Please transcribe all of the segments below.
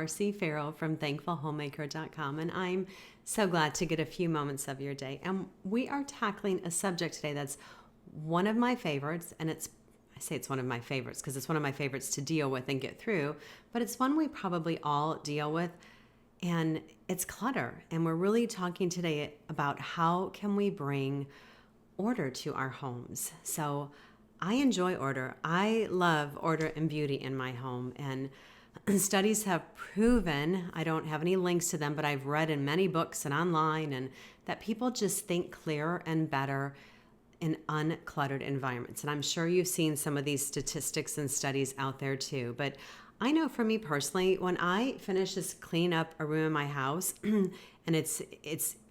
Marcy Farrell from thankfulhomemaker.com, and I'm so glad to get a few moments of your day. And we are tackling a subject today that's one of my favorites, and I say it's one of my favorites because it's one of my favorites to deal with and get through, but it's one we probably all deal with, and it's clutter. And we're really talking today about how can we bring order to our homes. So I enjoy order. I love order and beauty in my home. And studies have proven, I don't have any links to them, but I've read in many books and online, and that people just think clearer and better in uncluttered environments. And I'm sure you've seen some of these statistics and studies out there too. But I know for me personally, when I finish just clean up a room in my house and it's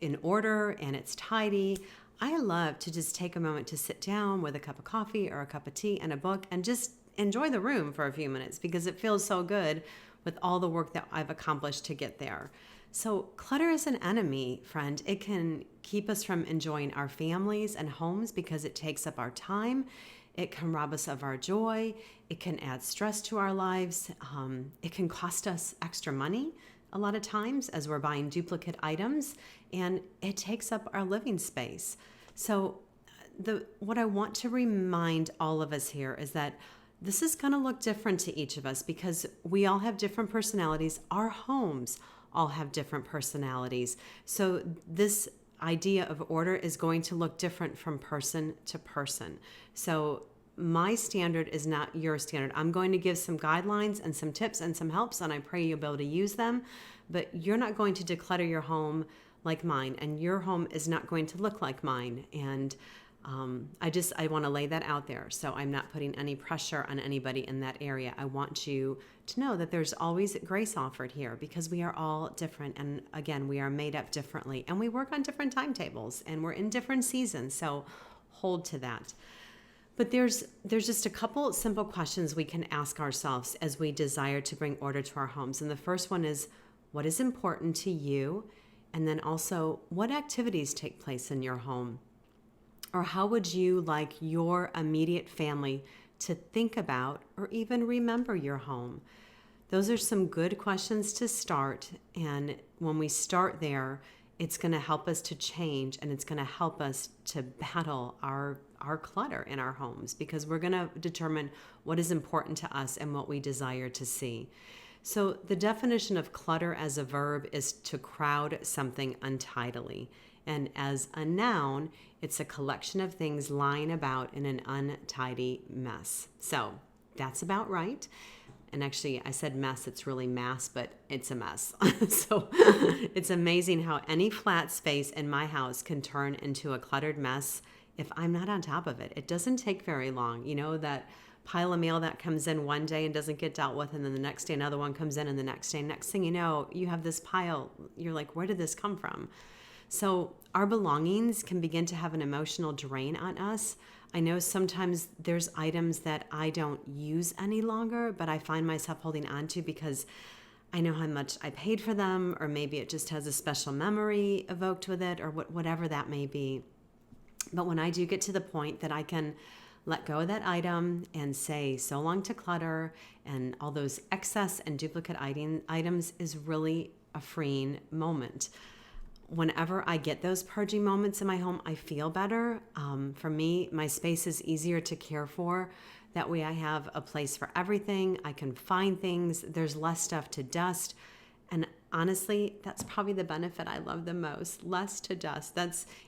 in order and it's tidy, I love to just take a moment to sit down with a cup of coffee or a cup of tea and a book and just enjoy the room for a few minutes because it feels so good with all the work that I've accomplished to get there. So clutter is an enemy, friend. It can keep us from enjoying our families and homes because it takes up our time. It can rob us of our joy. It can add stress to our lives. It can cost us extra money a lot of times as we're buying duplicate items, and it takes up our living space. So what I want to remind all of us here is that this is going to look different to each of us because we all have different personalities. Our homes all have different personalities. So this idea of order is going to look different from person to person. So my standard is not your standard. I'm going to give some guidelines and some tips and some helps, and I pray you'll be able to use them, but you're not going to declutter your home like mine, and your home is not going to look like mine. And I want to lay that out there. So I'm not putting any pressure on anybody in that area. I want you to know that there's always grace offered here because we are all different. And again, we are made up differently, and we work on different timetables, and we're in different seasons. So hold to that. But there's just a couple simple questions we can ask ourselves as we desire to bring order to our homes. And the first one is, what is important to you? And then also, what activities take place in your home? Or how would you like your immediate family to think about or even remember your home? Those are some good questions to start. And when we start there, it's going to help us to change, and it's going to help us to battle our clutter in our homes because we're going to determine what is important to us and what we desire to see. So the definition of clutter as a verb is to crowd something untidily. And as a noun, it's a collection of things lying about in an untidy mess. So that's about right. And actually, I said mess, it's really mass, but it's a mess. So it's amazing how any flat space in my house can turn into a cluttered mess if I'm not on top of it. It doesn't take very long. You know, that pile of mail that comes in one day and doesn't get dealt with, and then the next day another one comes in, and the next day, next thing you know, you have this pile. You're like, where did this come from? So our belongings can begin to have an emotional drain on us. I know sometimes there's items that I don't use any longer, but I find myself holding on to because I know how much I paid for them, or maybe it just has a special memory evoked with it, or whatever that may be. But when I do get to the point that I can let go of that item and say so long to clutter and all those excess and duplicate items is really a freeing moment. Whenever I get those purging moments in my home, I feel better. For me, my space is easier to care for. That way I have a place for everything. I can find things. There's less stuff to dust. And honestly, that's probably the benefit I love the most, less to dust.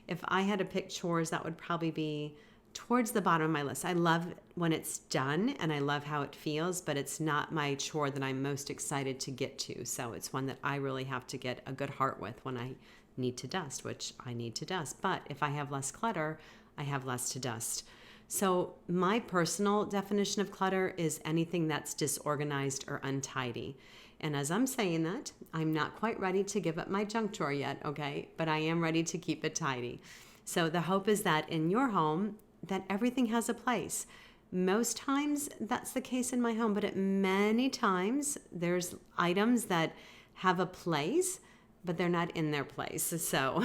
If I had to pick chores, that would probably be towards the bottom of my list. I love when it's done and I love how it feels, but it's not my chore that I'm most excited to get to. So it's one that I really have to get a good heart with when I need to dust, which I need to dust. But if I have less clutter, I have less to dust. So my personal definition of clutter is anything that's disorganized or untidy. And as I'm saying that, I'm not quite ready to give up my junk drawer yet, okay? But I am ready to keep it tidy. So the hope is that in your home, that everything has a place. Most times that's the case in my home, but at many times there's items that have a place, but they're not in their place. So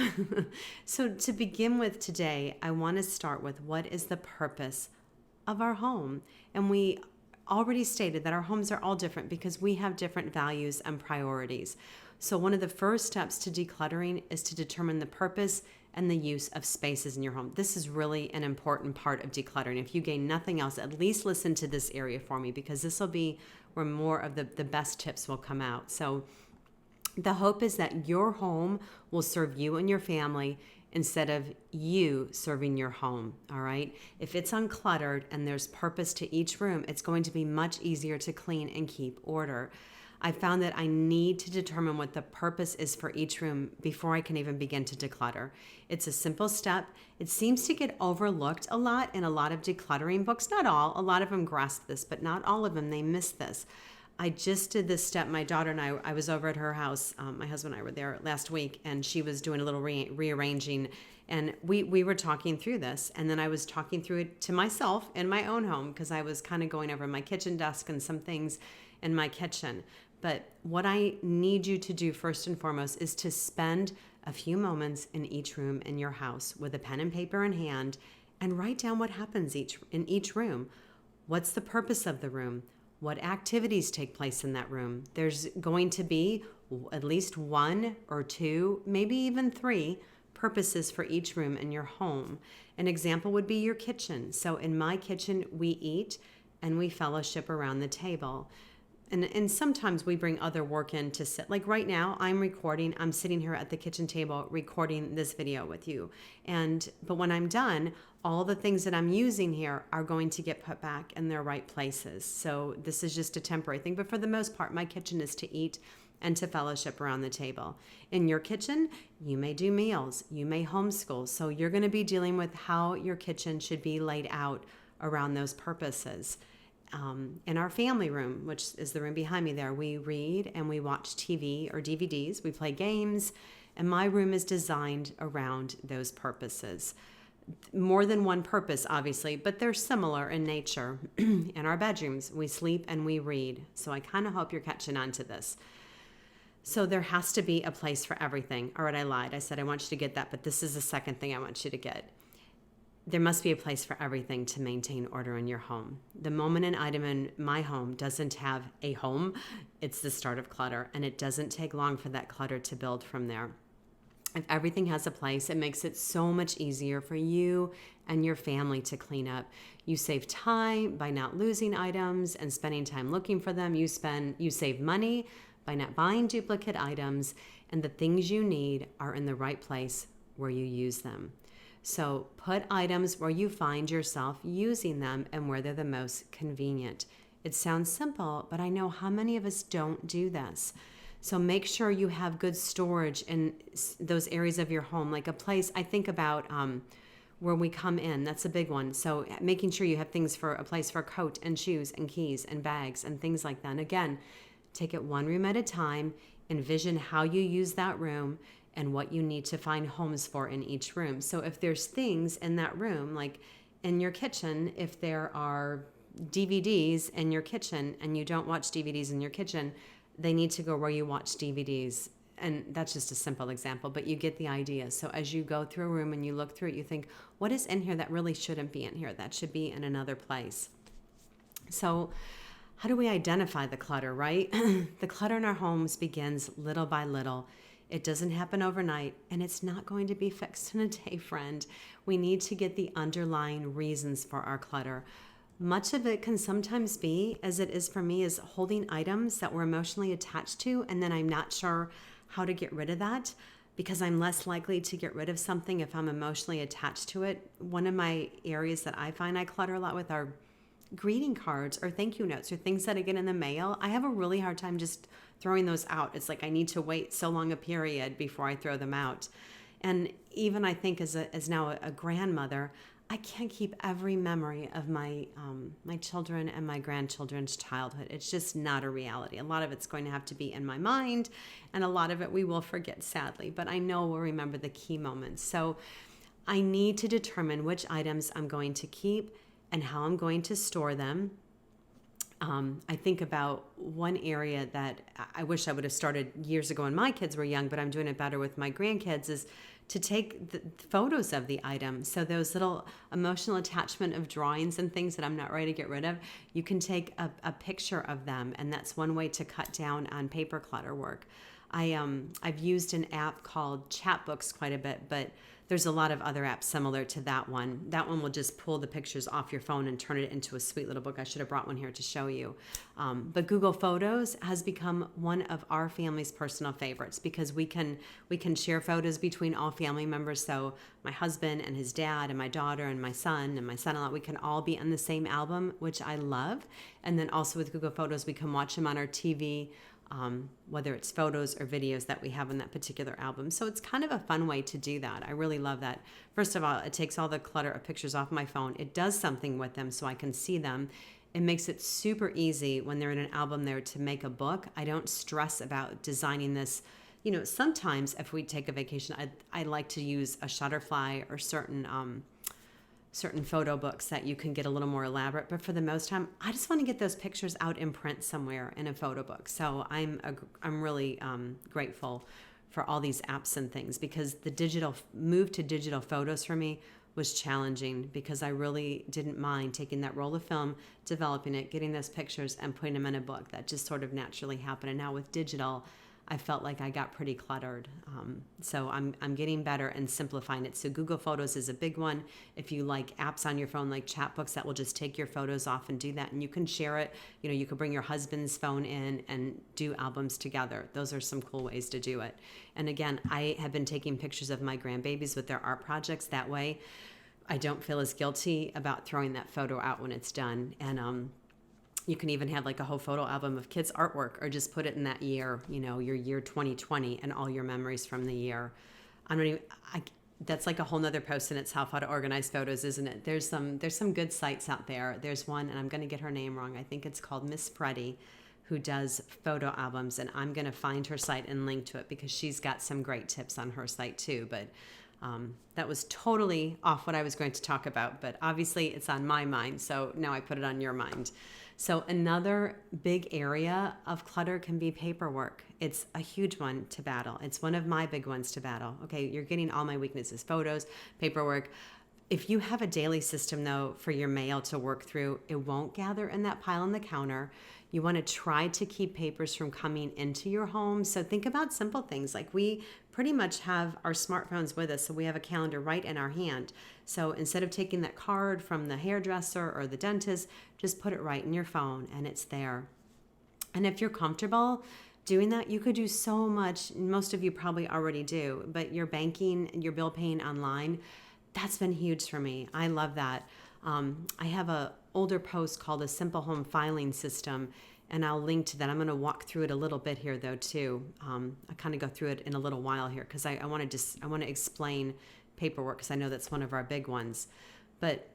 to begin with today, I want to start with what is the purpose of our home. And we already stated that our homes are all different because we have different values and priorities. So one of the first steps to decluttering is to determine the purpose and the use of spaces in your home. This is really an important part of decluttering. If you gain nothing else, at least listen to this area for me, because this will be where more of the best tips will come out. So the hope is that your home will serve you and your family instead of you serving your home, all right? If it's uncluttered and there's purpose to each room, it's going to be much easier to clean and keep order. I found that I need to determine what the purpose is for each room before I can even begin to declutter. It's a simple step. It seems to get overlooked a lot in a lot of decluttering books. Not all, a lot of them grasp this, but not all of them, they miss this. I just did this step. My daughter and I was over at her house. My husband and I were there last week, and she was doing a little rearranging, and we were talking through this. And then I was talking through it to myself in my own home because I was kind of going over my kitchen desk and some things in my kitchen. But what I need you to do first and foremost is to spend a few moments in each room in your house with a pen and paper in hand and write down what happens in each room. What's the purpose of the room? What activities take place in that room? There's going to be at least 1 or 2, maybe even 3 purposes for each room in your home. An example would be your kitchen. So in my kitchen, we eat and we fellowship around the table. And sometimes we bring other work in to sit. Like right now, I'm sitting here at the kitchen table recording this video with you. But when I'm done, all the things that I'm using here are going to get put back in their right places. So this is just a temporary thing. But for the most part, my kitchen is to eat and to fellowship around the table. In your kitchen, you may do meals, you may homeschool. So you're going to be dealing with how your kitchen should be laid out around those purposes. In our family room, which is the room behind me there, we read and we watch TV or DVDs, we play games, and my room is designed around those purposes. More than one purpose, obviously, but they're similar in nature. In our bedrooms, we sleep and we read. So I kind of hope you're catching on to this. So there has to be a place for everything. All right, I lied. I said I want you to get that, but this is the second thing I want you to get. There must be a place for everything to maintain order in your home. The moment an item in my home doesn't have a home, it's the start of clutter, and it doesn't take long for that clutter to build from there. If everything has a place, it makes it so much easier for you and your family to clean up. You save time by not losing items and spending time looking for them. You save money by not buying duplicate items, and the things you need are in the right place where you use them. So put items where you find yourself using them and where they're the most convenient. It sounds simple, but I know how many of us don't do this. So make sure you have good storage in those areas of your home, like a place. I think about where we come in. That's a big one. So making sure you have things for a place for a coat and shoes and keys and bags and things like that. And again, take it one room at a time. Envision how you use that room and what you need to find homes for in each room. So if there's things in that room, like in your kitchen, if there are DVDs in your kitchen and you don't watch DVDs in your kitchen, they need to go where you watch DVDs. And that's just a simple example, but you get the idea. So as you go through a room and you look through it, you think, what is in here that really shouldn't be in here? That should be in another place. So how do we identify the clutter, right? The clutter in our homes begins little by little. It doesn't happen overnight, and it's not going to be fixed in a day, friend. We need to get the underlying reasons for our clutter. Much of it can sometimes be, as it is for me, is holding items that we're emotionally attached to, and then I'm not sure how to get rid of that because I'm less likely to get rid of something if I'm emotionally attached to it. One of my areas that I find I clutter a lot with are greeting cards or thank you notes or things that I get in the mail. I have a really hard time just throwing those out. It's like I need to wait so long a period before I throw them out. And even I think as now a grandmother, I can't keep every memory of my children and my grandchildren's childhood. It's just not a reality. A lot of it's going to have to be in my mind, and a lot of it we will forget, sadly. But I know we'll remember the key moments. So I need to determine which items I'm going to keep and how I'm going to store them. I think about one area that I wish I would have started years ago when my kids were young, but I'm doing it better with my grandkids, is to take the photos of the item. So those little emotional attachment of drawings and things that I'm not ready to get rid of, you can take a picture of them, and that's one way to cut down on paper clutter work. I've used an app called Chatbooks quite a bit, but there's a lot of other apps similar to that one. That one will just pull the pictures off your phone and turn it into a sweet little book. I should have brought one here to show you. But Google Photos has become one of our family's personal favorites because we can share photos between all family members. So my husband and his dad and my daughter and my son-in-law, we can all be on the same album, which I love. And then also with Google Photos, we can watch them on our TV. Whether it's photos or videos that we have in that particular album. So it's kind of a fun way to do that. I really love that. First of all, it takes all the clutter of pictures off my phone. It does something with them so I can see them. It makes it super easy when they're in an album there to make a book. I don't stress about designing this. You know, sometimes if we take a vacation, I like to use a Shutterfly or certain photo books that you can get a little more elaborate, but for the most time, I just want to get those pictures out in print somewhere in a photo book. So I'm really grateful for all these apps and things, because the digital move to digital photos for me was challenging, because I really didn't mind taking that roll of film, developing it, getting those pictures, and putting them in a book. That just sort of naturally happened. And now with digital, I felt like I got pretty cluttered. So I'm getting better and simplifying it. So Google Photos is a big one. If you like apps on your phone like Chatbooks, that will just take your photos off and do that. And you can share it. You know, you can bring your husband's phone in and do albums together. Those are some cool ways to do it. And again, I have been taking pictures of my grandbabies with their art projects. That way I don't feel as guilty about throwing that photo out when it's done. And you can even have like a whole photo album of kids' artwork, or just put it in that year, you know, your year 2020, and all your memories from the year. That's like a whole nother post in itself, how to organize photos, isn't it? There's some good sites out there. There's one, and I'm going to get her name wrong. I think it's called Miss Freddie, who does photo albums, and I'm going to find her site and link to it, because she's got some great tips on her site too. But that was totally off what I was going to talk about, but obviously it's on my mind, so now I put it on your mind. So another big area of clutter can be paperwork. It's a huge one to battle. It's one of my big ones to battle. Okay, you're getting all my weaknesses: photos, paperwork. If you have a daily system, though, for your mail to work through, it won't gather in that pile on the counter. You want to try to keep papers from coming into your home. So think about simple things like we pretty much have our smartphones with us, so we have a calendar right in our hand. So instead of taking that card from the hairdresser or the dentist, just put it right in your phone and it's there. And if you're comfortable doing that, you could do so much. Most of you probably already do, but your banking, your bill paying online, that's been huge for me. I love that. I have a older post called a Simple Home Filing System, and I'll link to that. I'm going to walk through it a little bit here, though, too. I kind of go through it in a little while here, because I want to explain paperwork, because I know that's one of our big ones. But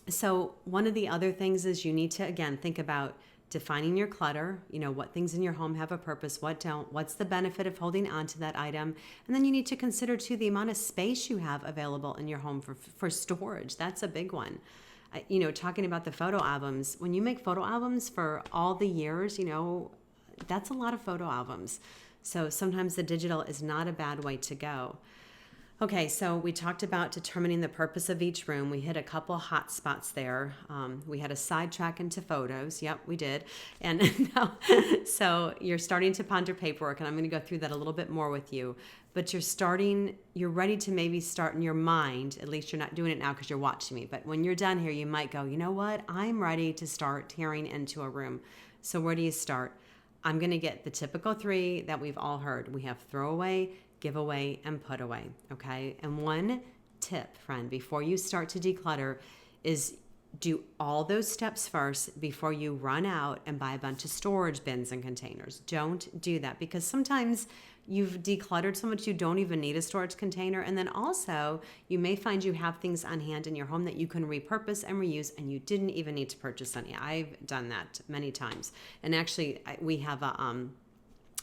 so one of the other things is you need to, again, think about defining your clutter, you know, what things in your home have a purpose, what don't, what's the benefit of holding on to that item. And then you need to consider too the amount of space you have available in your home for storage. That's a big one. You know, talking about the photo albums, when you make photo albums for all the years, you know, that's a lot of photo albums. So sometimes the digital is not a bad way to go. Okay, so we talked about determining the purpose of each room. We hit a couple hot spots there. We had a sidetrack into photos. Yep, we did. And now, so you're starting to ponder paperwork, and I'm going to go through that a little bit more with you. But you're ready to maybe start in your mind, at least you're not doing it now because you're watching me. But when you're done here, you might go, you know what? I'm ready to start tearing into a room. So where do you start? I'm going to get the typical 3 that we've all heard. We have throw away, give away, and put away, okay? And one tip, friend, before you start to declutter is do all those steps first before you run out and buy a bunch of storage bins and containers. Don't do that, because sometimes you've decluttered so much you don't even need a storage container. And then also you may find you have things on hand in your home that you can repurpose and reuse, and you didn't even need to purchase any. I've done that many times. And actually we have a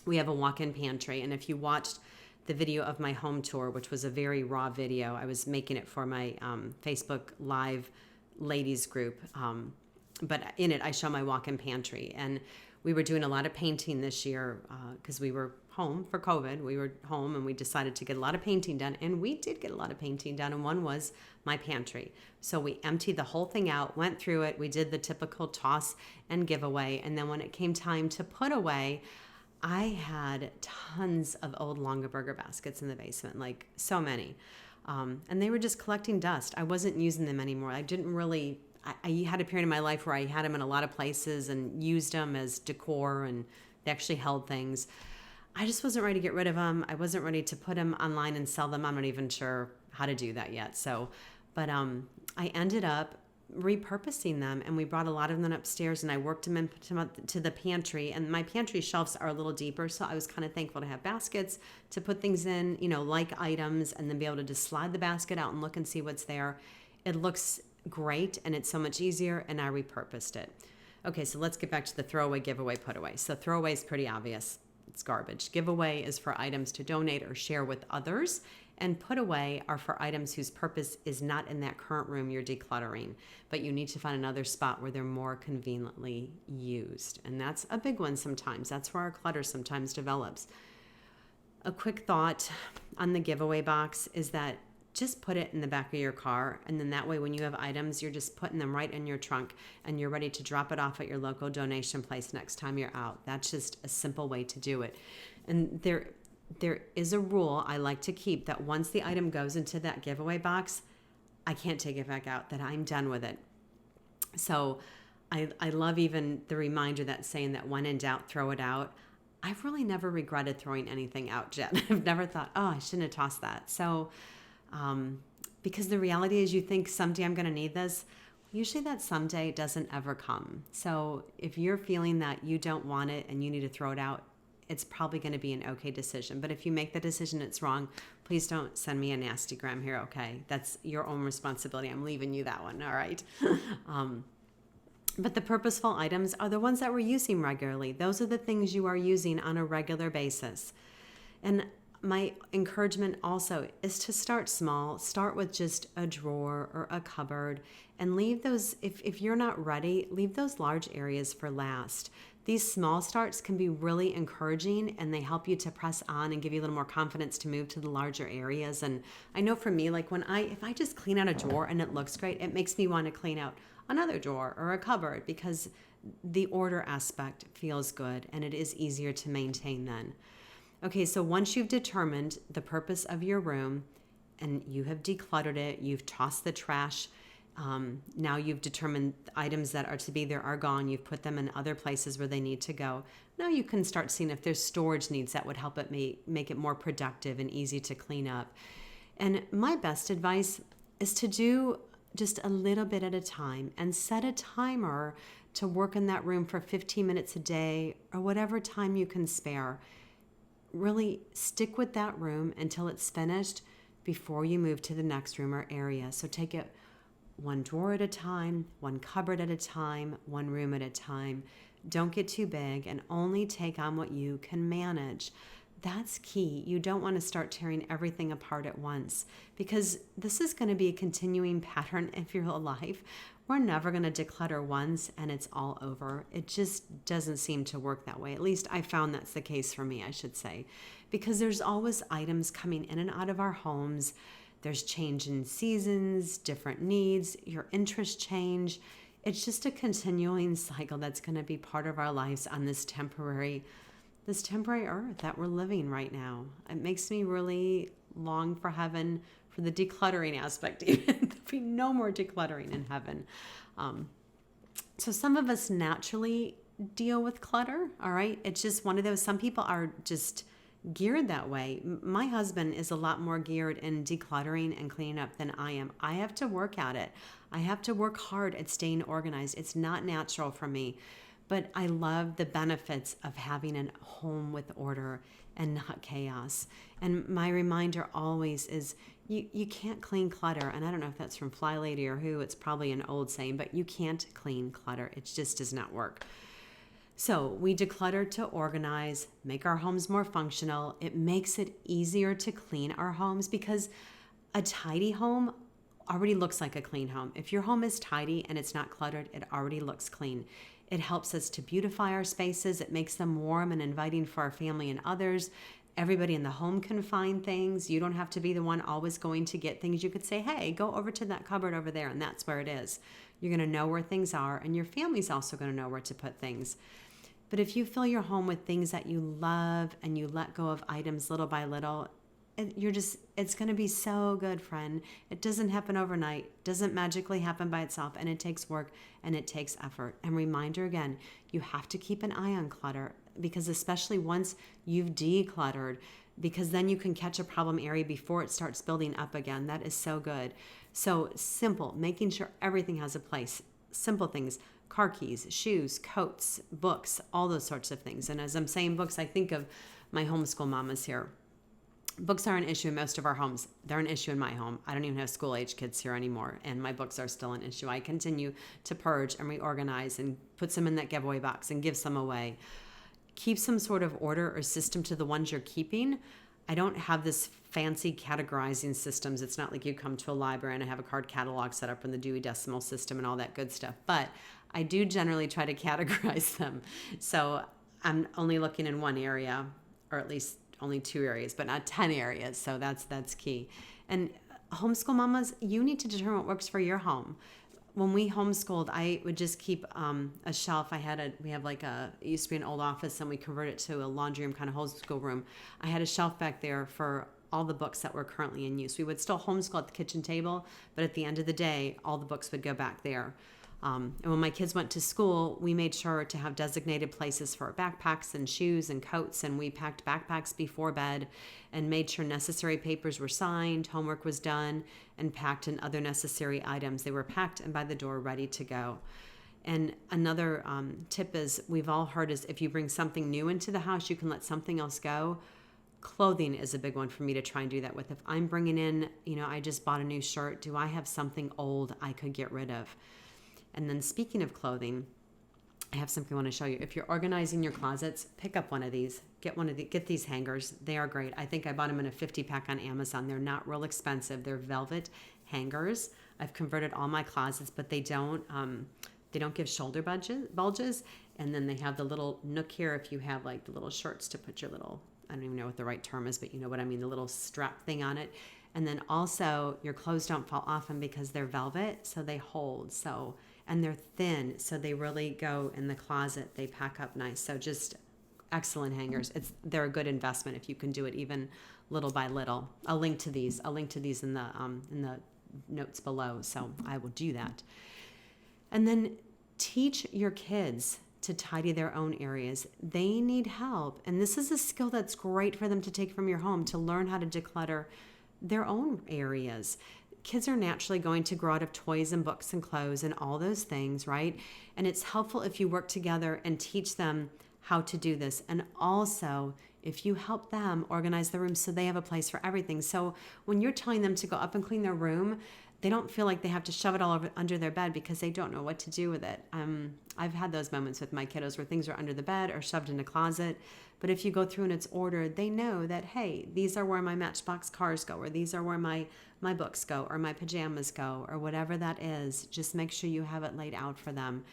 walk-in pantry. And if you watched the video of my home tour, which was a very raw video, I was making it for my Facebook Live ladies group. but in it, I show my walk-in pantry. And we were doing a lot of painting this year because we were home for COVID. We were home and we decided to get a lot of painting done. And we did get a lot of painting done. And one was my pantry. So we emptied the whole thing out, went through it. We did the typical toss and giveaway. And then when it came time to put away, I had tons of old Longaberger baskets in the basement, like so many. And they were just collecting dust. I wasn't using them anymore. I didn't really, I had a period in my life where I had them in a lot of places and used them as decor, and they actually held things. I just wasn't ready to get rid of them. I wasn't ready to put them online and sell them. I'm not even sure how to do that yet. But I ended up repurposing them, and we brought a lot of them upstairs, and I worked them into the pantry. And my pantry shelves are a little deeper, so I was kind of thankful to have baskets to put things in, like items, and then be able to just slide the basket out and look and see what's there. It looks great, and it's so much easier, and I repurposed it. Okay, so let's get back to the throwaway, giveaway, put away. So throwaway is pretty obvious. It's garbage. Giveaway is for items to donate or share with others. And put away are for items whose purpose is not in that current room you're decluttering, but you need to find another spot where they're more conveniently used. And that's a big one sometimes. That's where our clutter sometimes develops. A quick thought on the giveaway box is that just put it in the back of your car, and then that way when you have items, you're just putting them right in your trunk and you're ready to drop it off at your local donation place next time you're out. That's just a simple way to do it. And there is a rule I like to keep, that once the item goes into that giveaway box, I can't take it back out, that I'm done with it. So I love even the reminder that saying that when in doubt, throw it out. I've really never regretted throwing anything out yet. I've never thought, oh, I shouldn't have tossed that. So because the reality is, you think someday I'm going to need this. Usually that someday doesn't ever come. So if you're feeling that you don't want it and you need to throw it out, it's probably going to be an okay decision. But if you make the decision it's wrong, please don't send me a nasty gram here, okay? That's your own responsibility. I'm leaving you that one, all right? But the purposeful items are the ones that we're using regularly. Those are the things you are using on a regular basis. And my encouragement also is to start small. Start with just a drawer or a cupboard, and leave those, if you're not ready, leave those large areas for last. These small starts can be really encouraging, and they help you to press on and give you a little more confidence to move to the larger areas. And I know for me, like if I just clean out a drawer and it looks great, it makes me want to clean out another drawer or a cupboard, because the order aspect feels good and it is easier to maintain then. Okay, so once you've determined the purpose of your room and you have decluttered it, you've tossed the trash, now you've determined the items that are to be there are gone, you've put them in other places where they need to go. Now you can start seeing if there's storage needs that would help it make it more productive and easy to clean up. And my best advice is to do just a little bit at a time, and set a timer to work in that room for 15 minutes a day or whatever time you can spare. Really stick with that room until it's finished before you move to the next room or area. So take it one drawer at a time, one cupboard at a time, one room at a time. Don't get too big, and only take on what you can manage. That's key. You don't want to start tearing everything apart at once, because this is going to be a continuing pattern if you're alive. We're never going to declutter once and it's all over. It just doesn't seem to work that way. At least I found that's the case for me, I should say, because there's always items coming in and out of our homes. There's change in seasons, different needs, your interests change. It's just a continuing cycle that's going to be part of our lives on this temporary earth that we're living right now. It makes me really long for heaven, for the decluttering aspect. Even there'll be no more decluttering in heaven. So some of us naturally deal with clutter, all right? It's just one of those, some people are just geared that way. My husband is a lot more geared in decluttering and cleaning up than I am. I have to work at it. I have to work hard at staying organized. It's not natural for me. But I love the benefits of having a home with order and not chaos. And my reminder always is you can't clean clutter. And I don't know if that's from Fly Lady or who, it's probably an old saying, but you can't clean clutter. It just does not work. So we declutter to organize, make our homes more functional. It makes it easier to clean our homes, because a tidy home already looks like a clean home. If your home is tidy and it's not cluttered, it already looks clean. It helps us to beautify our spaces. It makes them warm and inviting for our family and others. Everybody in the home can find things. You don't have to be the one always going to get things. You could say, hey, go over to that cupboard over there, and that's where it is. You're going to know where things are, and your family's also going to know where to put things. But if you fill your home with things that you love and you let go of items little by little, it's going to be so good, friend. It doesn't happen overnight, doesn't magically happen by itself, and it takes work and it takes effort. And reminder again, you have to keep an eye on clutter, because especially once you've decluttered, because then you can catch a problem area before it starts building up again. That is so good. So simple, making sure everything has a place. Simple things, car keys, shoes, coats, books, all those sorts of things. And as I'm saying books, I think of my homeschool mamas here. Books are an issue in most of our homes. They're an issue in my home. I don't even have school-age kids here anymore, and my books are still an issue. I continue to purge and reorganize and put some in that giveaway box and give some away. Keep some sort of order or system to the ones you're keeping. I don't have this fancy categorizing systems. It's not like you come to a library and I have a card catalog set up in the Dewey Decimal System and all that good stuff, but I do generally try to categorize them. So I'm only looking in one area, or at least only 2 areas, but not 10 areas. So that's key. And homeschool mamas, you need to determine what works for your home. When we homeschooled, I would just keep a shelf. It used to be an old office, and we converted it to a laundry room, kind of homeschool room. I had a shelf back there for all the books that were currently in use. We would still homeschool at the kitchen table, but at the end of the day, all the books would go back there. And when my kids went to school, we made sure to have designated places for backpacks and shoes and coats, and we packed backpacks before bed and made sure necessary papers were signed, homework was done, and packed in other necessary items. They were packed and by the door ready to go. And another tip is, we've all heard, is if you bring something new into the house, you can let something else go. Clothing is a big one for me to try and do that with. If I'm bringing in, I just bought a new shirt, do I have something old I could get rid of? And then speaking of clothing, I have something I want to show you. If you're organizing your closets, pick up one of these. Get these hangers. They are great. I think I bought them in a 50-pack on Amazon. They're not real expensive. They're velvet hangers. I've converted all my closets, but they don't give shoulder bulges. And then they have the little nook here if you have like the little shorts to put your little, I don't even know what the right term is, but you know what I mean, the little strap thing on it. And then also your clothes don't fall off them because they're velvet, so they hold. And they're thin, so they really go in the closet. They pack up nice. So just excellent hangers. They're a good investment if you can do it even little by little. I'll link to these in the notes below, so I will do that. And then teach your kids to tidy their own areas. They need help, and this is a skill that's great for them to take from your home, to learn how to declutter their own areas. Kids are naturally going to grow out of toys and books and clothes and all those things, right? And it's helpful if you work together and teach them how to do this. And also, if you help them organize the room so they have a place for everything. So when you're telling them to go up and clean their room, they don't feel like they have to shove it all under their bed because they don't know what to do with it. I've had those moments with my kiddos where things are under the bed or shoved in a closet. But if you go through and it's ordered, they know that, hey, these are where my Matchbox cars go, or these are where my books go, or my pajamas go, or whatever that is. Just make sure you have it laid out for them.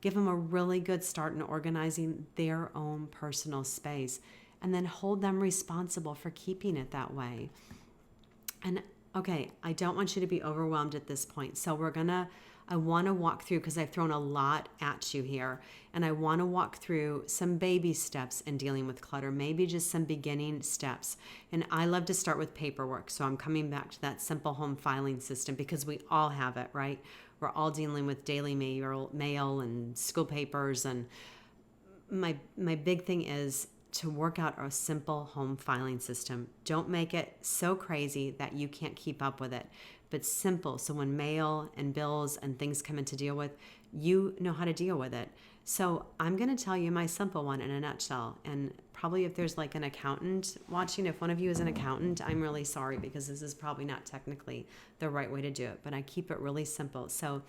Give them a really good start in organizing their own personal space, and then hold them responsible for keeping it that way. And okay, I don't want you to be overwhelmed at this point. So I want to walk through, because I've thrown a lot at you here, and I want to walk through some baby steps in dealing with clutter, maybe just some beginning steps. And I love to start with paperwork. So I'm coming back to that simple home filing system, because we all have it, right? We're all dealing with daily mail and school papers. And my big thing is to work out a simple home filing system. Don't make it so crazy that you can't keep up with it, but simple. So when mail and bills and things come in to deal with, you know how to deal with it. So I'm going to tell you my simple one in a nutshell. And probably if there's like an accountant watching, if one of you is an accountant, I'm really sorry, because this is probably not technically the right way to do it, but I keep it really simple. So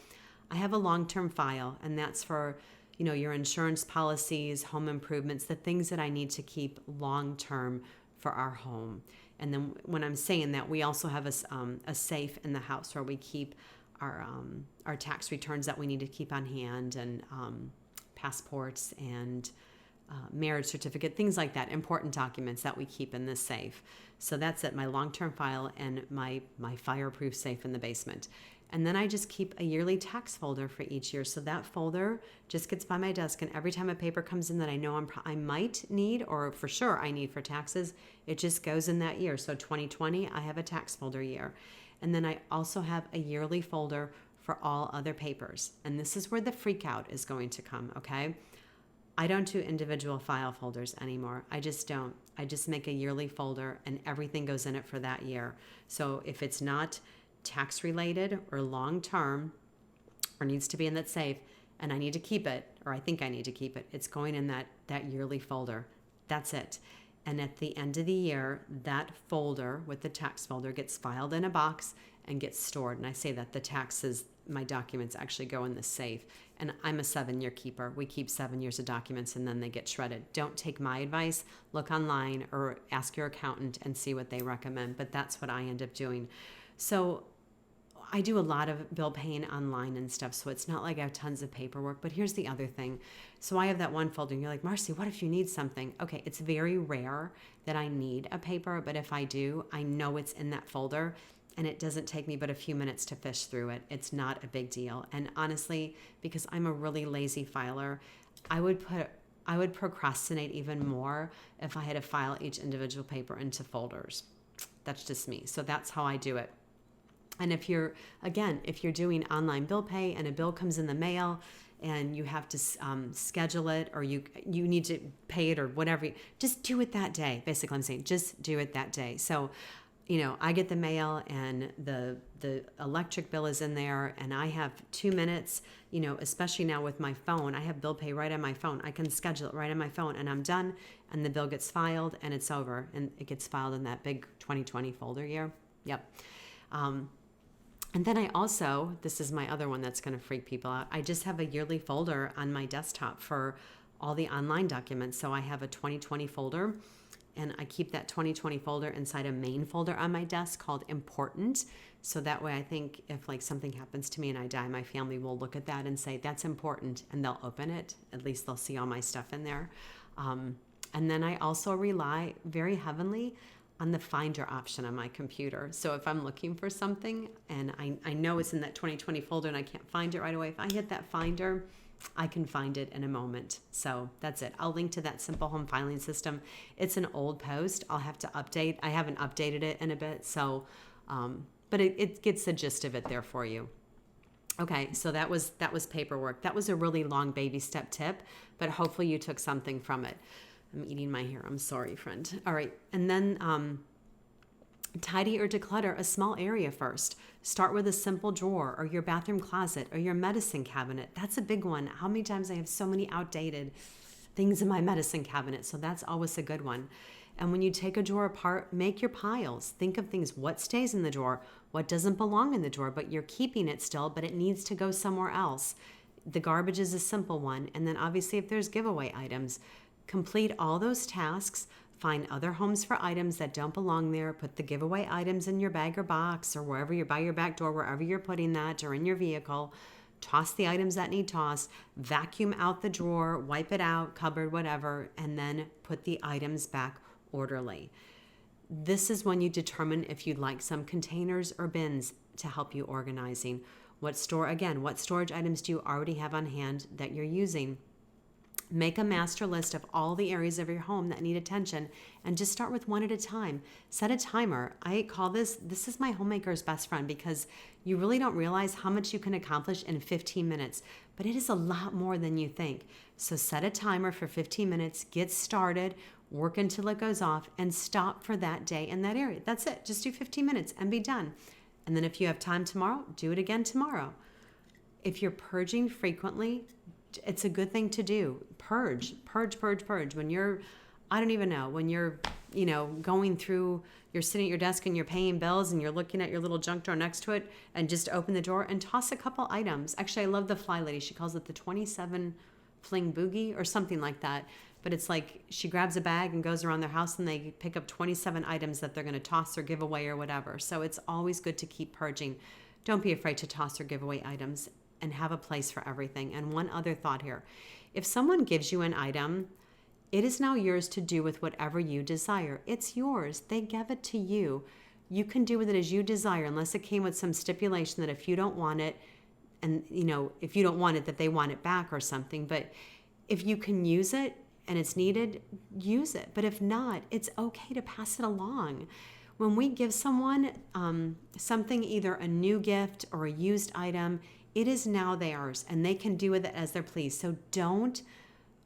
I have a long-term file, and that's for your insurance policies, home improvements, the things that I need to keep long-term for our home. And then when I'm saying that, we also have a safe in the house where we keep our tax returns that we need to keep on hand, and passports and marriage certificate, things like that, important documents that we keep in this safe. So that's it, my long-term file and my fireproof safe in the basement. And then I just keep a yearly tax folder for each year. So that folder just gets by my desk, and every time a paper comes in that I know I might need, or for sure I need for taxes, it just goes in that year. So 2020, I have a tax folder year. And then I also have a yearly folder for all other papers. And this is where the freak out is going to come, okay? I don't do individual file folders anymore. I just don't. I just make a yearly folder and everything goes in it for that year. So if it's not tax related or long term or needs to be in that safe and I need to keep it, or I think I need to keep it, it's going in that yearly folder. That's it. And at the end of the year, that folder with the tax folder gets filed in a box and gets stored. And I say that the taxes, my documents actually go in the safe. And I'm a 7-year keeper. We keep 7 years of documents and then they get shredded. Don't take my advice. Look online or ask your accountant and see what they recommend. But that's what I end up doing. So I do a lot of bill paying online and stuff, so it's not like I have tons of paperwork. But here's the other thing. So I have that one folder, and you're like, Marcy, what if you need something? Okay, it's very rare that I need a paper, but if I do, I know it's in that folder, and it doesn't take me but a few minutes to fish through it. It's not a big deal. And honestly, because I'm a really lazy filer, I would procrastinate even more if I had to file each individual paper into folders. That's just me. So that's how I do it. And if you're doing online bill pay and a bill comes in the mail and you have to schedule it, or you need to pay it or whatever, just do it that day. Basically, I'm saying just do it that day. So, I get the mail and the electric bill is in there and I have 2 minutes, especially now with my phone, I have bill pay right on my phone. I can schedule it right on my phone and I'm done, and the bill gets filed and it's over, and it gets filed in that big 2020 folder year. Yep. And then I also, this is my other one that's going to freak people out, I just have a yearly folder on my desktop for all the online documents. So I have a 2020 folder, and I keep that 2020 folder inside a main folder on my desk called Important. So that way I think if like something happens to me and I die, my family will look at that and say, that's important, and they'll open it. At least they'll see all my stuff in there. And then I also rely very heavily on the Finder option on my computer. So if I'm looking for something and I know it's in that 2020 folder and I can't find it right away, if I hit that Finder, I can find it in a moment. So that's it. I'll link to that simple home filing system. It's an old post. I'll have to update. I haven't updated it in a bit. So, but it gets the gist of it there for you. Okay, so that was paperwork. That was a really long baby step tip, but hopefully you took something from it. I'm eating my hair. I'm sorry, friend. All right. And then tidy or declutter a small area first. Start with a simple drawer or your bathroom closet or your medicine cabinet. That's a big one. How many times I have so many outdated things in my medicine cabinet. So that's always a good one. And when you take a drawer apart, make your piles. Think of things, what stays in the drawer, what doesn't belong in the drawer, but you're keeping it still, but it needs to go somewhere else. The garbage is a simple one. And then obviously if there's giveaway items, complete all those tasks, find other homes for items that don't belong there, put the giveaway items in your bag or box or wherever you're by your back door, wherever you're putting that, or in your vehicle, toss the items that need tossed, vacuum out the drawer, wipe it out, cupboard, whatever, and then put the items back orderly. This is when you determine if you'd like some containers or bins to help you organizing. What storage items do you already have on hand that you're using? Make a master list of all the areas of your home that need attention and just start with one at a time. Set a timer. I call this is my homemaker's best friend, because you really don't realize how much you can accomplish in 15 minutes, but it is a lot more than you think. So set a timer for 15 minutes, get started, work until it goes off, and stop for that day in that area. That's it. Just do 15 minutes and be done. And then if you have time tomorrow, do it again tomorrow. If you're purging frequently, it's a good thing to do. Purge. When you're, I don't even know, when you're, going through, you're sitting at your desk and you're paying bills and you're looking at your little junk drawer next to it, and just open the drawer and toss a couple items. Actually, I love the Fly Lady. She calls it the 27 fling boogie or something like that. but it's like she grabs a bag and goes around their house and they pick up 27 items that they're going to toss or give away or whatever. So it's always good to keep purging. Don't be afraid to toss or give away items, and have a place for everything. And one other thought here. If someone gives you an item, it is now yours to do with whatever you desire. It's yours. They gave it to you. You can do with it as you desire, unless it came with some stipulation that if you don't want it, and if you don't want it, that they want it back or something. But if you can use it and it's needed, use it. But if not, it's okay to pass it along. When we give someone something, either a new gift or a used item, it is now theirs, and they can do with it as they're pleased. So don't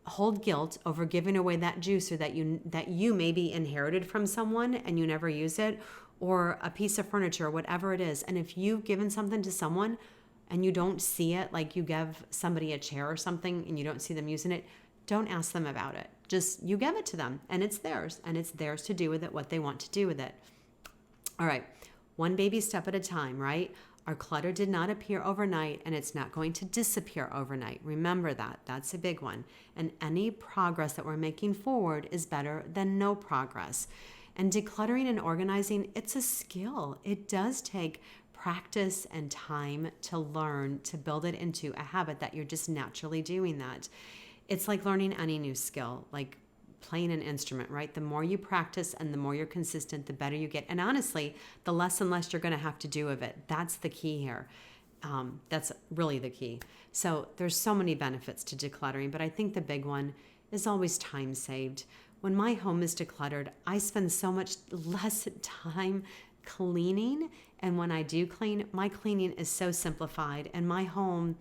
hold guilt over giving away that juicer that you maybe inherited from someone and you never use it, or a piece of furniture, or whatever it is. And if you've given something to someone and you don't see it, like you give somebody a chair or something and you don't see them using it, don't ask them about it. Just, you give it to them, and it's theirs to do with it what they want to do with it. All right, one baby step at a time, right? Our clutter did not appear overnight, and it's not going to disappear overnight. Remember that. That's a big one. And any progress that we're making forward is better than no progress. And decluttering and organizing, it's a skill. It does take practice and time to learn, to build it into a habit that you're just naturally doing that. It's like learning any new skill, like playing an instrument, right? The more you practice and the more you're consistent, the better you get. And honestly, the less and less you're going to have to do of it. That's the key here. That's really the key. So there's so many benefits to decluttering, but I think the big one is always time saved. When my home is decluttered, I spend so much less time cleaning. And when I do clean, my cleaning is so simplified, and my home,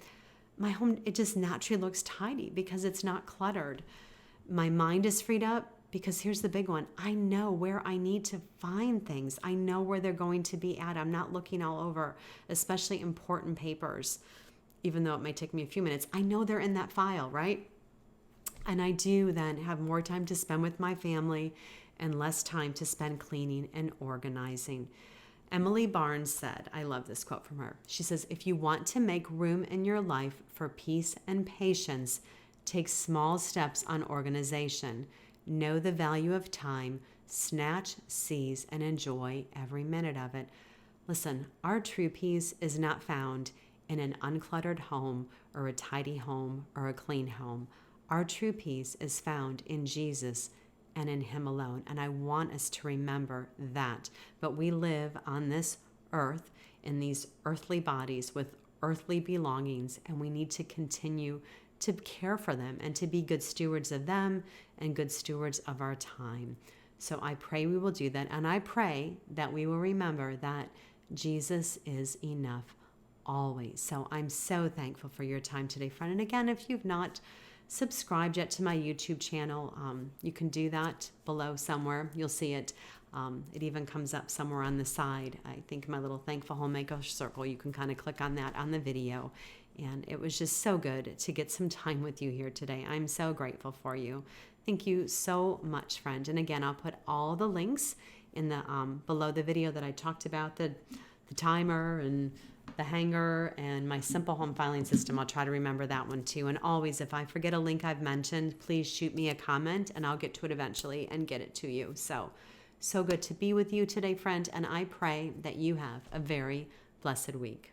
it just naturally looks tidy because it's not cluttered. My mind is freed up because here's the big one. I know where I need to find things. I know where they're going to be at. I'm not looking all over, especially important papers, even though it may take me a few minutes. I know they're in that file, right? And I do then have more time to spend with my family and less time to spend cleaning and organizing. Emily Barnes said, I love this quote from her. She says, if you want to make room in your life for peace and patience, take small steps on organization. Know the value of time. Snatch, seize, and enjoy every minute of it. Listen, our true peace is not found in an uncluttered home or a tidy home or a clean home. Our true peace is found in Jesus and in Him alone. And I want us to remember that. But we live on this earth in these earthly bodies with earthly belongings, and we need to continue to care for them and to be good stewards of them and good stewards of our time. So I pray we will do that, and I pray that we will remember that Jesus is enough always. So I'm so thankful for your time today, friend. And again, if you've not subscribed yet to my YouTube channel, you can do that below somewhere. You'll see it. It even comes up somewhere on the side. I think my little Thankful Homemaker circle, you can kind of click on that on the video. And it was just so good to get some time with you here today. I'm so grateful for you. Thank you so much, friend. And again, I'll put all the links in the below the video that I talked about, the timer and the hanger and my simple home filing system. I'll try to remember that one too. And always, if I forget a link I've mentioned, please shoot me a comment and I'll get to it eventually and get it to you. So good to be with you today, friend. And I pray that you have a very blessed week.